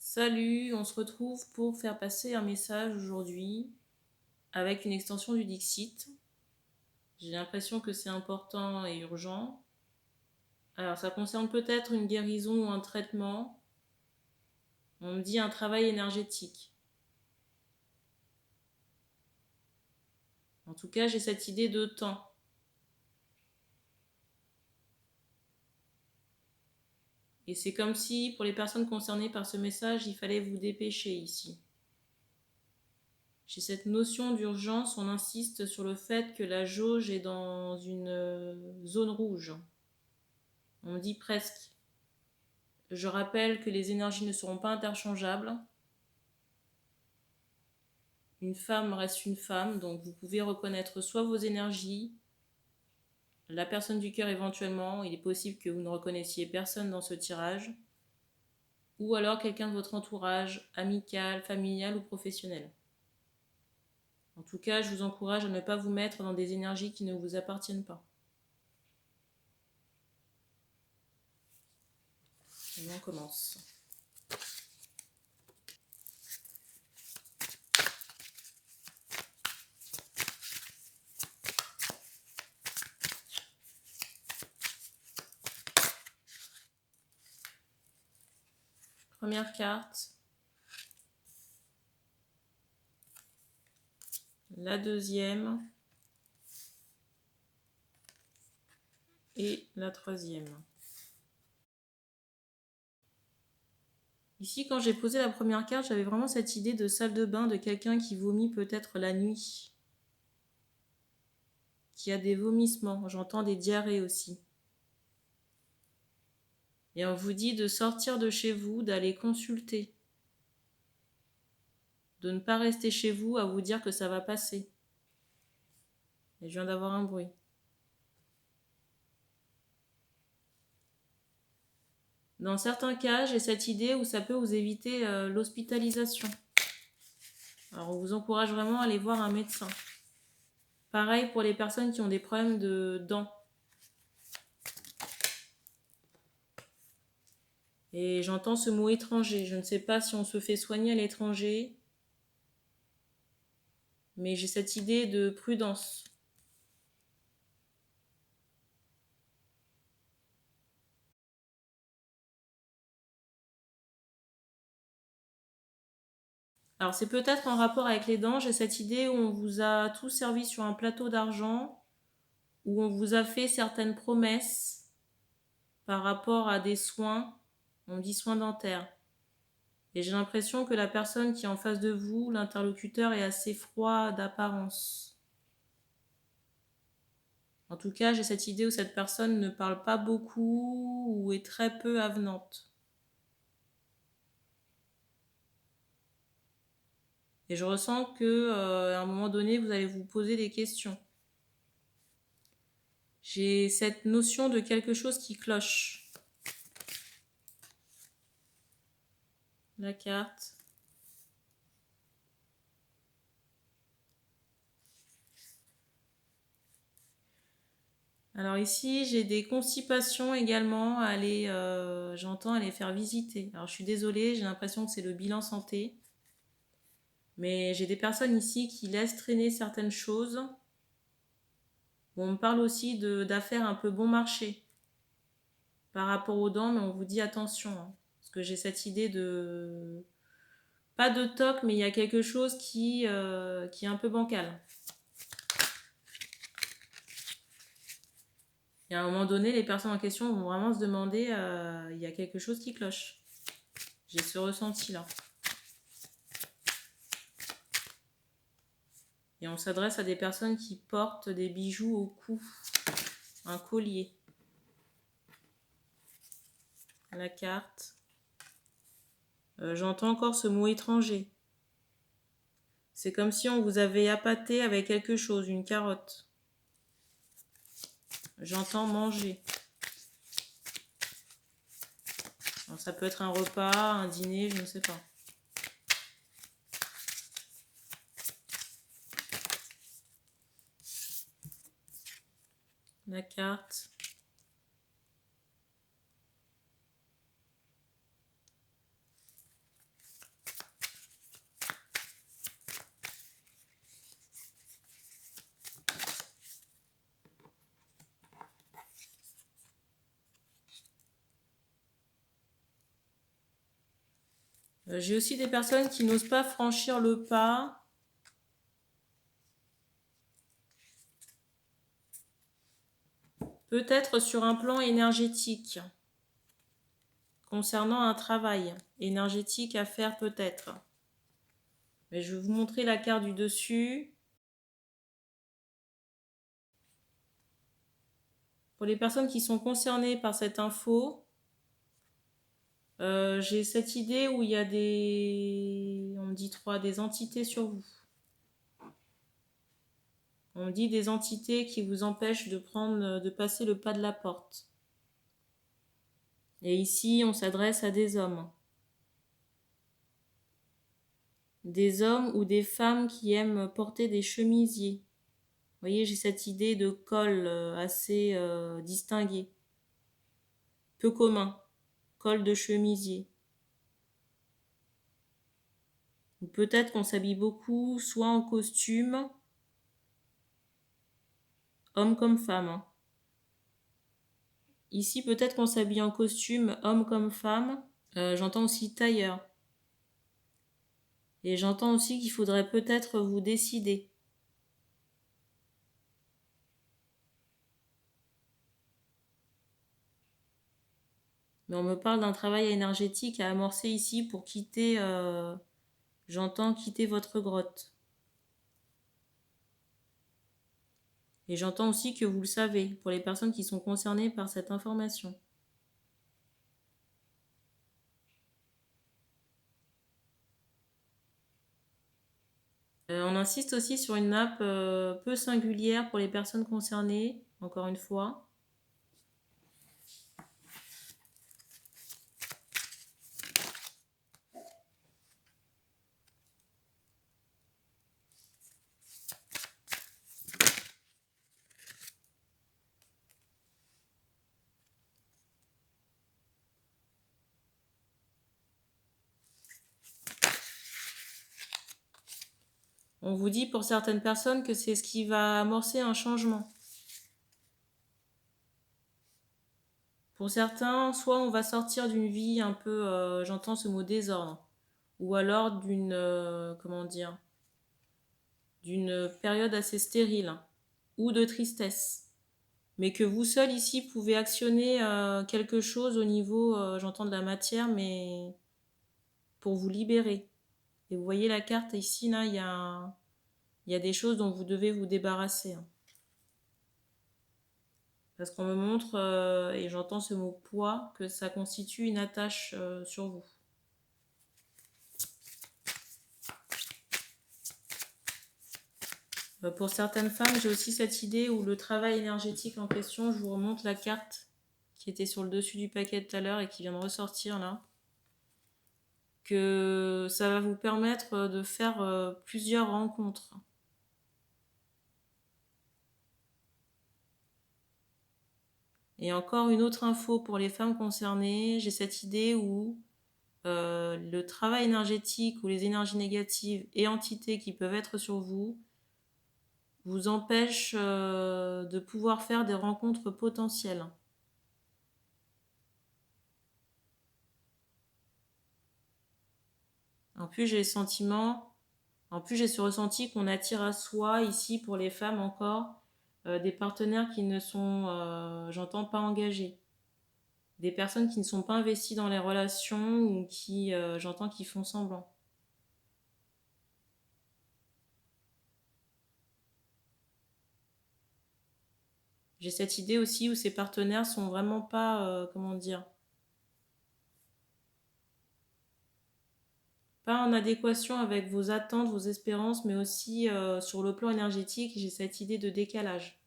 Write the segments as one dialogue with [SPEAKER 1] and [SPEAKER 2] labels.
[SPEAKER 1] Salut, on se retrouve pour faire passer un message aujourd'hui avec une extension du Dixit. J'ai l'impression que c'est important et urgent. Alors ça concerne peut-être une guérison ou un traitement. On me dit un travail énergétique. En tout cas, j'ai cette idée de temps. Et c'est comme si, pour les personnes concernées par ce message, il fallait vous dépêcher ici. J'ai cette notion d'urgence, on insiste sur le fait que la jauge est dans une zone rouge. On me dit presque. Je rappelle que les énergies ne seront pas interchangeables. Une femme reste une femme, donc vous pouvez reconnaître soit vos énergies, la personne du cœur éventuellement, il est possible que vous ne reconnaissiez personne dans ce tirage, ou alors quelqu'un de votre entourage, amical, familial ou professionnel. En tout cas, je vous encourage à ne pas vous mettre dans des énergies qui ne vous appartiennent pas. Et on commence. Première carte. La deuxième. Et la troisième. Ici, quand j'ai posé la première carte, j'avais vraiment cette idée de salle de bain de quelqu'un qui vomit peut-être la nuit. Qui a des vomissements. J'entends des diarrhées aussi. Et on vous dit de sortir de chez vous, d'aller consulter. De ne pas rester chez vous à vous dire que ça va passer. Et je viens d'avoir un bruit. Dans certains cas, j'ai cette idée où ça peut vous éviter l'hospitalisation. Alors on vous encourage vraiment à aller voir un médecin. Pareil pour les personnes qui ont des problèmes de dents. Et j'entends ce mot étranger. Je ne sais pas si on se fait soigner à l'étranger. Mais j'ai cette idée de prudence. Alors c'est peut-être en rapport avec les dents, j'ai cette idée où on vous a tout servi sur un plateau d'argent, où on vous a fait certaines promesses par rapport à des soins, on dit soins dentaires. Et j'ai l'impression que la personne qui est en face de vous, l'interlocuteur, est assez froid d'apparence. En tout cas, j'ai cette idée où cette personne ne parle pas beaucoup ou est très peu avenante. Et je ressens qu'à un moment donné, vous allez vous poser des questions. J'ai cette notion de quelque chose qui cloche. La carte. Alors ici, j'ai des constipations également à aller, j'entends à les faire visiter. Alors je suis désolée, j'ai l'impression que c'est le bilan santé. Mais j'ai des personnes ici qui laissent traîner certaines choses. On me parle aussi d'affaires un peu bon marché par rapport aux dents, mais on vous dit attention. Parce que j'ai cette idée de... Pas de toc, mais il y a quelque chose qui est un peu bancal. Et à un moment donné, les personnes en question vont vraiment se demander, il y a quelque chose qui cloche. J'ai ce ressenti-là. Et on s'adresse à des personnes qui portent des bijoux au cou, un collier. La carte. J'entends encore ce mot étranger. C'est comme si on vous avait appâté avec quelque chose, une carotte. J'entends manger. Alors, ça peut être un repas, un dîner, je ne sais pas. La carte. J'ai aussi des personnes qui n'osent pas franchir le pas. Peut-être sur un plan énergétique, concernant un travail énergétique à faire peut-être. Mais je vais vous montrer la carte du dessus. Pour les personnes qui sont concernées par cette info, j'ai cette idée où il y a on me dit des entités sur vous. On me dit des entités qui vous empêchent de passer le pas de la porte. Et ici, on s'adresse à des hommes. Des hommes ou des femmes qui aiment porter des chemisiers. Vous voyez, j'ai cette idée de col assez distingué. Peu commun. Col de chemisier. Ou peut-être qu'on s'habille beaucoup, soit en costume, homme comme femme. Hein. Ici, peut-être qu'on s'habille en costume, homme comme femme. J'entends aussi tailleur. Et j'entends aussi qu'il faudrait peut-être vous décider. Mais on me parle d'un travail énergétique à amorcer ici pour quitter, j'entends quitter votre grotte. Et j'entends aussi que vous le savez, pour les personnes qui sont concernées par cette information. On insiste aussi sur une nappe peu singulière pour les personnes concernées, encore une fois. On vous dit pour certaines personnes que c'est ce qui va amorcer un changement. Pour certains, soit on va sortir d'une vie un peu, j'entends ce mot désordre, ou alors d'une période assez stérile, ou de tristesse. Mais que vous seul ici pouvez actionner quelque chose au niveau, j'entends de la matière, mais pour vous libérer. Et vous voyez la carte ici, là, il y a des choses dont vous devez vous débarrasser. Hein. Parce qu'on me montre, et j'entends ce mot poids, que ça constitue une attache sur vous. Pour certaines femmes, j'ai aussi cette idée où le travail énergétique en question, je vous remonte la carte qui était sur le dessus du paquet tout à l'heure et qui vient de ressortir là, que ça va vous permettre de faire plusieurs rencontres. Et encore une autre info pour les femmes concernées, j'ai cette idée où le travail énergétique ou les énergies négatives et entités qui peuvent être sur vous empêchent de pouvoir faire des rencontres potentielles. En plus, j'ai ce ressenti qu'on attire à soi ici pour les femmes encore des partenaires qui ne sont, j'entends, pas engagés. Des personnes qui ne sont pas investies dans les relations ou qui, j'entends, qui font semblant. J'ai cette idée aussi où ces partenaires sont vraiment pas, pas en adéquation avec vos attentes, vos espérances, mais aussi sur le plan énergétique, j'ai cette idée de décalage.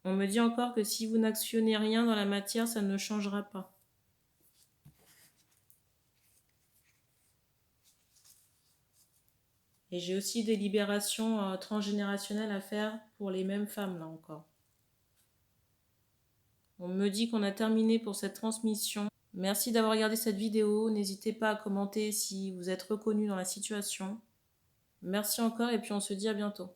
[SPEAKER 1] On me dit encore que si vous n'actionnez rien dans la matière, ça ne changera pas. Et j'ai aussi des libérations transgénérationnelles à faire pour les mêmes femmes, là encore. On me dit qu'on a terminé pour cette transmission. Merci d'avoir regardé cette vidéo. N'hésitez pas à commenter si vous êtes reconnu dans la situation. Merci encore et puis on se dit à bientôt.